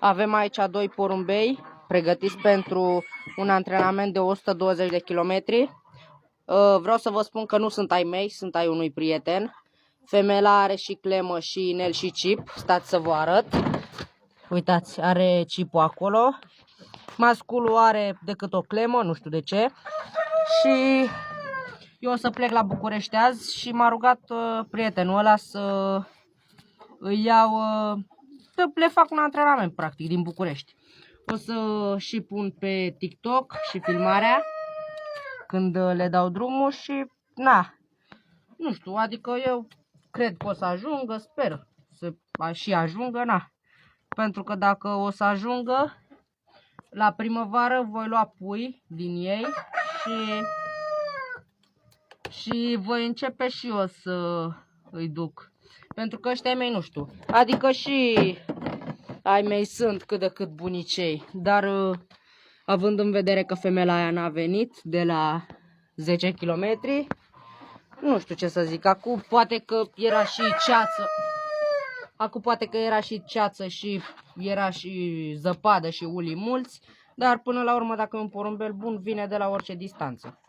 Avem aici doi porumbei pregătiți pentru un antrenament de 120 de kilometri. Vreau să vă spun că nu sunt ai mei, sunt ai unui prieten. Femela are și clemă și inel și cip. Stați să vă arăt. Uitați, are cipul acolo. Masculul are decât o clemă, nu știu de ce. Și eu o să plec la București azi și m-a rugat prietenul ăla să îi iau, să le fac un antrenament practic din București. O să și pun pe TikTok și filmarea când le dau drumul și na, nu știu, adică eu cred că o să ajungă, sper să și ajungă, na. Pentru că dacă o să ajungă, la primăvară voi lua pui din ei și voi începe și eu să îi duc. Pentru că ăștia ai mei nu știu. Adică și ai mei sunt cât de cât bunicei. Dar având în vedere că femeia aia n-a venit de la 10 km, nu știu ce să zic. Acum poate că era și ceață. Acum poate că era și ceață și era și zăpadă și ulii mulți. Dar până la urmă, dacă e un porumbel bun, vine de la orice distanță.